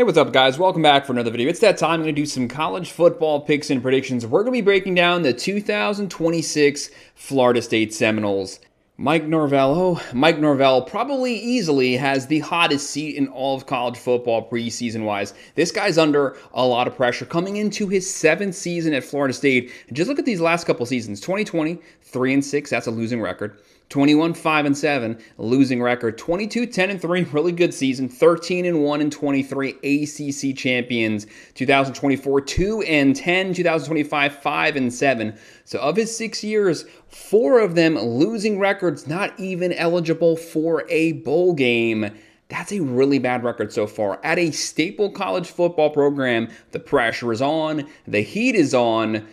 Hey, what's up, guys? Welcome back for another video. It's that time. I'm going to do some college football picks and predictions. We're going to be breaking down the 2026 Florida State Seminoles. Mike Norvell probably easily has the hottest seat in all of college football preseason-wise. This guy's under a lot of pressure coming into his 7th season at Florida State. And just look at these last couple seasons. 2020, 3-6, that's a losing record. 21, 5-7, losing record. 22, 10-3, really good season. 13-1 and 23, ACC champions. 2024, 2-10. 2025, 5-7. So of his 6 years, 4 of them losing records, not even eligible for a bowl game. That's a really bad record so far. At a staple college football program, the pressure is on, the heat is on.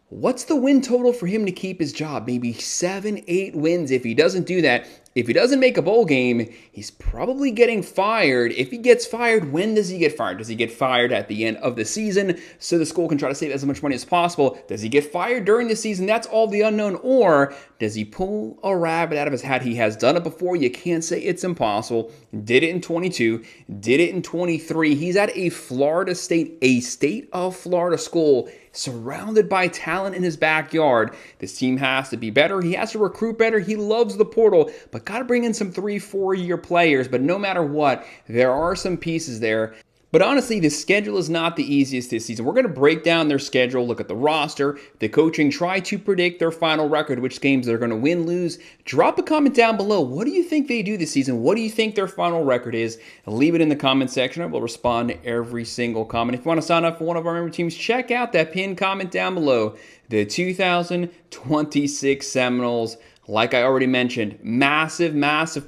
What's the win total for him to keep his job? Maybe 7, 8 wins. If he doesn't do that, if he doesn't make a bowl game, he's probably getting fired. If he gets fired, when does he get fired? Does he get fired at the end of the season so the school can try to save as much money as possible? Does he get fired during the season? That's all the unknown. Or does he pull a rabbit out of his hat? He has done it before. You can't say it's impossible. Did it in 22. Did it in 23. He's at a Florida State, a state of Florida school, surrounded by talent in his backyard. This team has to be better. He has to recruit better. He loves the portal, but got to bring in some 3-4 year players. But no matter what, there are some pieces there. But honestly, the schedule is not the easiest this season. We're going to break down their schedule, look at the roster, the coaching, try to predict their final record, which games they're going to win, lose. Drop a comment down below. What do you think they do this season? What do you think their final record is? Leave it in the comment section. I will respond to every single comment. If you want to sign up for one of our member teams, check out that pinned comment down below. The 2026 Seminoles. Like I already mentioned, massive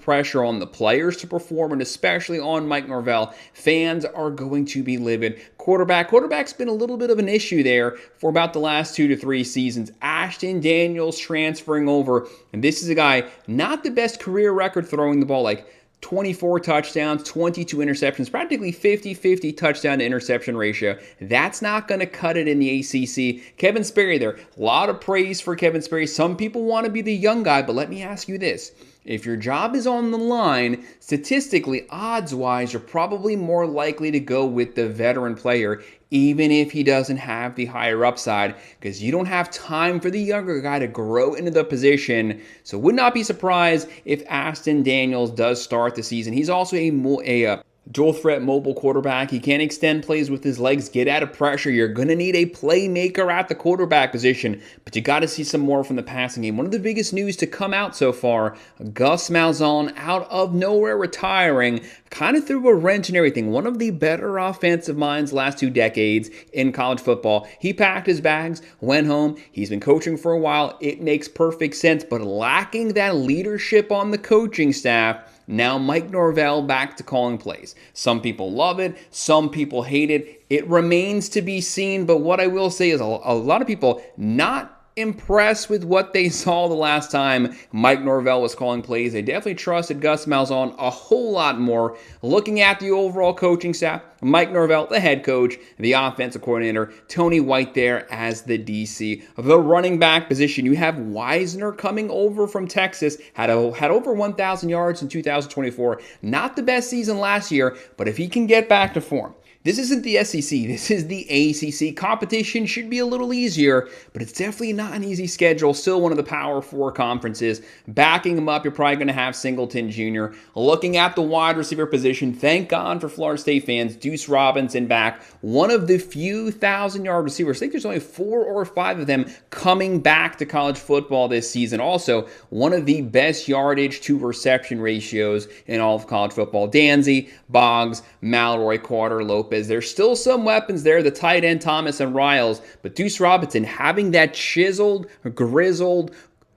pressure on the players to perform, and especially on Mike Norvell. Fans are going to be livid. Quarterback's been a little bit of an issue there for about the last 2 to 3 seasons. Ashton Daniels transferring over, and this is a guy, not the best career record throwing the ball, like 24 touchdowns, 22 interceptions, practically 50-50 touchdown to interception ratio. That's not going to cut it in the ACC. Kevin Sperry there. A lot of praise for Kevin Sperry. Some people want to be the young guy, but let me ask you this. If your job is on the line, statistically, odds-wise, you're probably more likely to go with the veteran player, even if he doesn't have the higher upside, because you don't have time for the younger guy to grow into the position. So would not be surprised if Ashton Daniels does start the season. He's also a dual threat mobile quarterback. He can extend plays with his legs, get out of pressure. You're going to need a playmaker at the quarterback position, but you got to see some more from the passing game. One of the biggest news to come out so far, Gus Malzahn out of nowhere retiring, kind of threw a wrench in everything. One of the better offensive minds last 2 decades in college football. He packed his bags, went home. He's been coaching for a while. It makes perfect sense, but lacking that leadership on the coaching staff, now Mike Norvell back to calling plays. Some people love it. Some people hate it. It remains to be seen. But what I will say is a lot of people not impressed with what they saw the last time Mike Norvell was calling plays. They definitely trusted Gus Malzahn a whole lot more. Looking at the overall coaching staff, Mike Norvell, the head coach, the offensive coordinator, Tony White there as the DC. The running back position, you have Wisner coming over from Texas, had over 1,000 yards in 2024. Not the best season last year, but if he can get back to form. This isn't the SEC, this is the ACC. Competition should be a little easier, but it's definitely not an easy schedule. Still one of the Power 4 conferences. Backing him up, you're probably going to have Singleton Jr. Looking at the wide receiver position, thank God for Florida State fans, Deuce Robinson back. One of the few 1,000-yard receivers. I think there's only 4 or 5 of them coming back to college football this season. Also, one of the best yardage to reception ratios in all of college football. Danzy, Boggs, Malroy, Carter, Lopez. There's still some weapons there, the tight end Thomas and Riles, but Deuce Robinson having that chiseled, grizzled,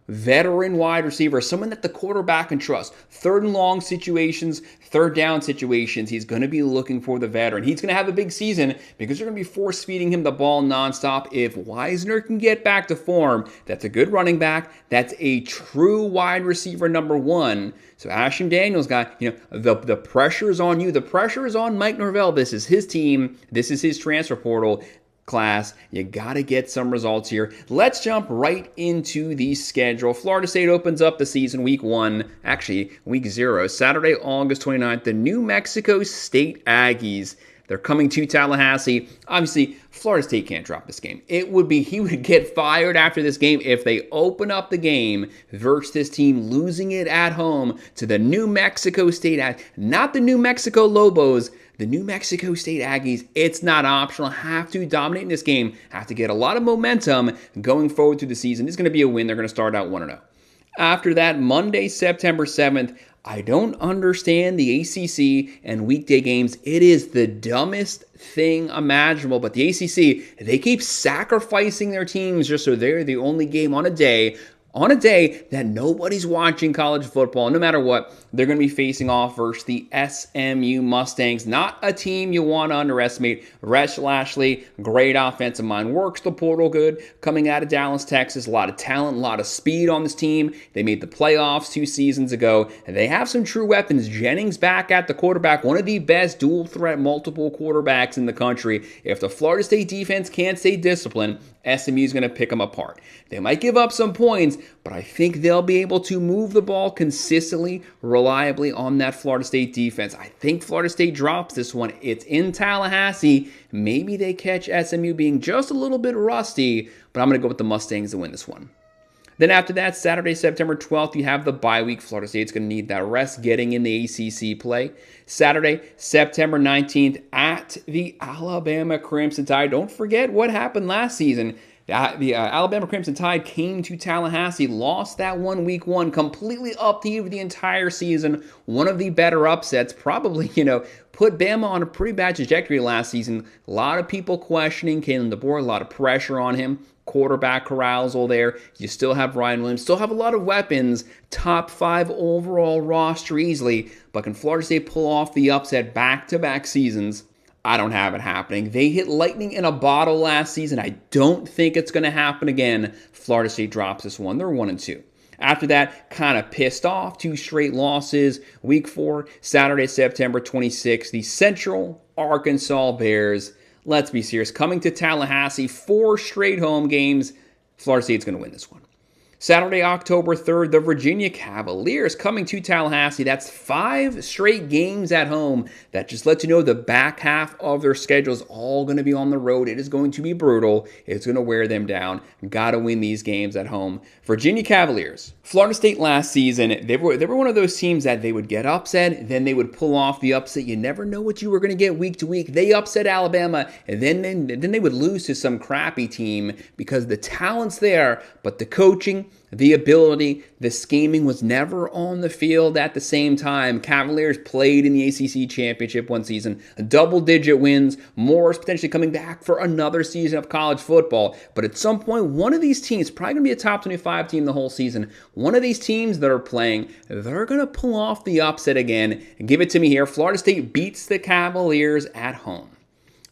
veteran wide receiver, someone that the quarterback can trust. 3rd and long situations, 3rd down situations, he's going to be looking for the veteran. He's going to have a big season because they're going to be force-feeding him the ball nonstop. If Wisner can get back to form, that's a good running back. That's a true wide receiver number 1. So Ashton Daniels got, the pressure is on you. The pressure is on Mike Norvell. This is his team. This is his transfer portal class. You got to get some results here. Let's jump right into the schedule. Florida State opens up the season week 1, actually week 0, Saturday, August 29th. The New Mexico State Aggies. They're coming to Tallahassee. Obviously, Florida State can't drop this game. He would get fired after this game if they open up the game versus this team losing it at home to the New Mexico State, not the New Mexico Lobos, the New Mexico State Aggies. It's not optional. Have to dominate in this game. Have to get a lot of momentum going forward through the season. It's going to be a win. They're going to start out 1-0. After that, Monday, September 7th, I don't understand the ACC and weekday games. It is the dumbest thing imaginable. But the ACC, they keep sacrificing their teams just so they're the only game on a day that nobody's watching college football. No matter what, they're going to be facing off versus the SMU Mustangs. Not a team you want to underestimate. Resh Lashley, great offensive mind, works the portal good, coming out of Dallas, Texas. A lot of talent, a lot of speed on this team. They made the playoffs 2 seasons ago, and they have some true weapons. Jennings back at the quarterback, one of the best dual-threat multiple quarterbacks in the country. If the Florida State defense can't stay disciplined, SMU is going to pick them apart. They might give up some points, but I think they'll be able to move the ball consistently, reliably on that Florida State defense. I think Florida State drops this one. It's in Tallahassee. Maybe they catch SMU being just a little bit rusty, but I'm going to go with the Mustangs to win this one. Then after that, Saturday, September 12th, you have the bye week. Florida State's going to need that rest getting in the ACC play. Saturday, September 19th, at the Alabama Crimson Tide. Don't forget what happened last season. The Alabama Crimson Tide came to Tallahassee, lost that one week 1, completely upheaved the entire season. One of the better upsets, probably, put Bama on a pretty bad trajectory last season. A lot of people questioning Kalen DeBoer, a lot of pressure on him. Quarterback carousal there. You still have Ryan Williams, still have a lot of weapons. Top 5 overall roster easily. But can Florida State pull off the upset back-to-back seasons? I don't have it happening. They hit lightning in a bottle last season. I don't think it's going to happen again. Florida State drops this one. They're 1-2. After that, kind of pissed off. 2 straight losses. Week 4, Saturday, September 26th. The Central Arkansas Bears. Let's be serious. Coming to Tallahassee, 4 straight home games. Florida State's going to win this one. Saturday, October 3rd, the Virginia Cavaliers coming to Tallahassee. That's 5 straight games at home. That just lets you know the back half of their schedule is all going to be on the road. It is going to be brutal. It's going to wear them down. Got to win these games at home. Virginia Cavaliers. Florida State last season, they were one of those teams that they would get upset, then they would pull off the upset. You never know what you were going to get week to week. They upset Alabama, and then they would lose to some crappy team because the talent's there, but the coaching, the ability, the scheming was never on the field at the same time. Cavaliers played in the ACC Championship one season, double-digit wins, Morris potentially coming back for another season of college football. But at some point, one of these teams, probably going to be a top 25 team the whole season, one of these teams that are playing, they're going to pull off the upset again. Give it to me here. Florida State beats the Cavaliers at home.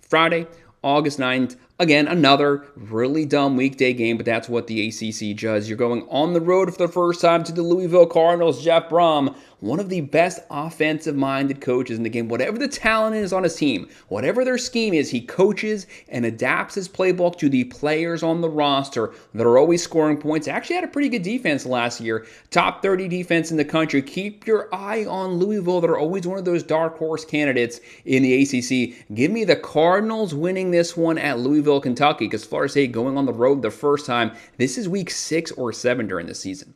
Friday, August 9th. Again, another really dumb weekday game, but that's what the ACC does. You're going on the road for the first time to the Louisville Cardinals. Jeff Brom, one of the best offensive-minded coaches in the game. Whatever the talent is on his team, whatever their scheme is, he coaches and adapts his playbook to the players on the roster that are always scoring points. Actually had a pretty good defense last year. Top 30 defense in the country. Keep your eye on Louisville. They're always one of those dark horse candidates in the ACC. Give me the Cardinals winning this one at Louisville, Kentucky, because Florida State going on the road the first time. This is week 6 or 7 during the season.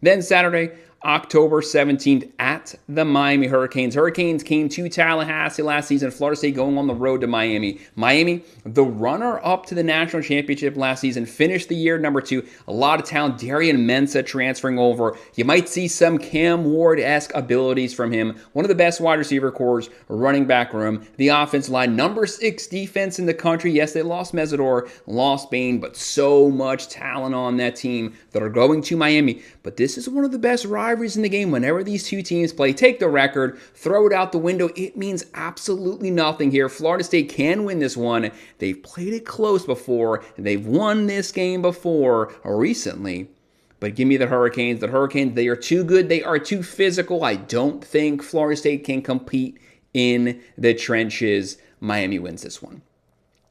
Then Saturday, October 17th at the Miami Hurricanes. Hurricanes came to Tallahassee last season. Florida State going on the road to Miami. Miami, the runner-up to the national championship last season, finished the year number 2. A lot of talent. Darian Mensah transferring over. You might see some Cam Ward-esque abilities from him. One of the best wide receiver cores, running back room. The offensive line, number 6 defense in the country. Yes, they lost Mesidor, lost Bain, but so much talent on that team that are going to Miami. But this is one of the best rivalries in the game. Whenever these two teams play, take the record, throw it out the window. It means absolutely nothing here. Florida State can win this one. They've played it close before. They've won this game before recently. But give me the Hurricanes. The Hurricanes, they are too good. They are too physical. I don't think Florida State can compete in the trenches. Miami wins this one.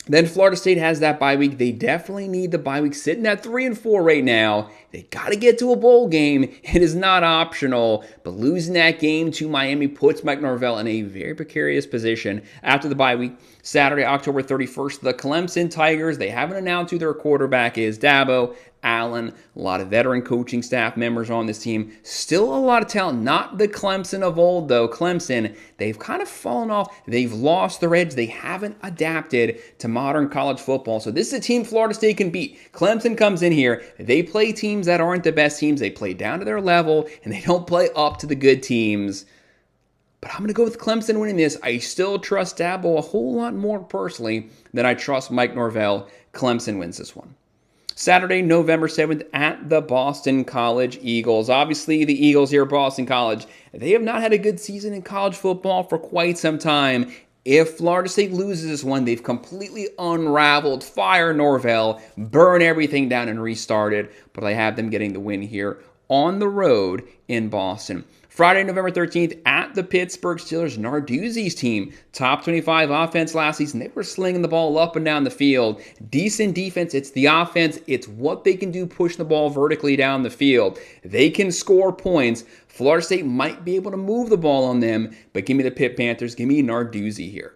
Then Florida State has that bye week. They definitely need the bye week. Sitting at 3-4 right now. They got to get to a bowl game. It is not optional. But losing that game to Miami puts Mike Norvell in a very precarious position after the bye week. Saturday, October 31st, the Clemson Tigers. They haven't announced who their quarterback is. Dabo, Allen, a lot of veteran coaching staff members on this team. Still a lot of talent. Not the Clemson of old, though. Clemson, they've kind of fallen off. They've lost their edge. They haven't adapted to modern college football. So this is a team Florida State can beat. Clemson comes in here. They play teams that aren't the best teams. They play down to their level, and they don't play up to the good teams. But I'm going to go with Clemson winning this. I still trust Dabo a whole lot more personally than I trust Mike Norvell. Clemson wins this one. Saturday, November 7th at the Boston College Eagles. Obviously, the Eagles here at Boston College, they have not had a good season in college football for quite some time. If Florida State loses this one, they've completely unraveled, fire Norvell, burn everything down and restarted. But I have them getting the win here on the road in Boston. Friday, November 13th, at the Pittsburgh Steelers, Narduzzi's team. Top 25 offense last season. They were slinging the ball up and down the field. Decent defense. It's the offense. It's what they can do, push the ball vertically down the field. They can score points. Florida State might be able to move the ball on them, but give me the Pitt Panthers. Give me Narduzzi here.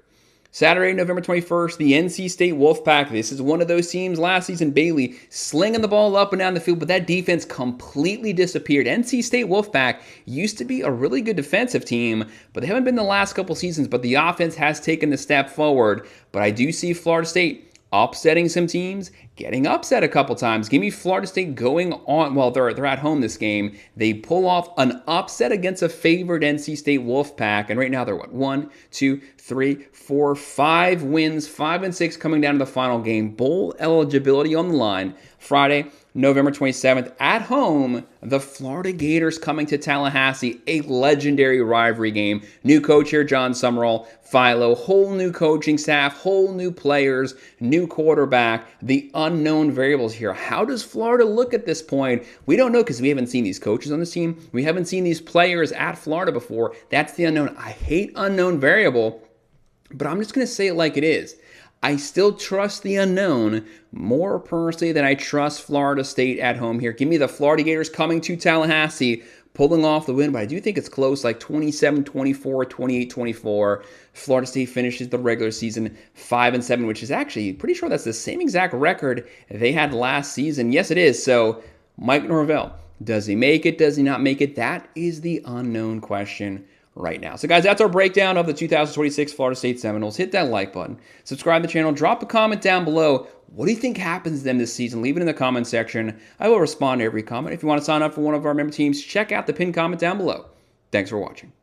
Saturday, November 21st, the NC State Wolfpack. This is one of those teams last season, Bailey, slinging the ball up and down the field, but that defense completely disappeared. NC State Wolfpack used to be a really good defensive team, but they haven't been the last couple seasons, but the offense has taken the step forward. But I do see Florida State upsetting some teams, getting upset a couple times. Give me Florida State going on. Well, they're at home this game. They pull off an upset against a favored NC State Wolfpack, and right now they're what? 1, 2, 3, 4, 5 wins, 5 and 6 coming down to the final game. Bowl eligibility on the line. Friday, November 27th, at home, the Florida Gators coming to Tallahassee, a legendary rivalry game. New coach here, John Summerall, Philo, whole new coaching staff, whole new players, new quarterback, the unknown variables here. How does Florida look at this point? We don't know because we haven't seen these coaches on this team. We haven't seen these players at Florida before. That's the unknown. I hate unknown variable, but I'm just going to say it like it is. I still trust the unknown more personally than I trust Florida State at home here. Give me the Florida Gators coming to Tallahassee, pulling off the win, but I do think it's close, like 27-24, 28-24. Florida State finishes the regular season 5-7, which is actually pretty sure that's the same exact record they had last season. Yes, it is. So Mike Norvell, does he make it? Does he not make it? That is the unknown question right now. So guys, that's our breakdown of the 2026 Florida State Seminoles. Hit that like button, subscribe to the channel, drop a comment down below. What do you think happens to them this season? Leave it in the comment section. I will respond to every comment. If you want to sign up for one of our member teams, check out the pinned comment down below. Thanks for watching.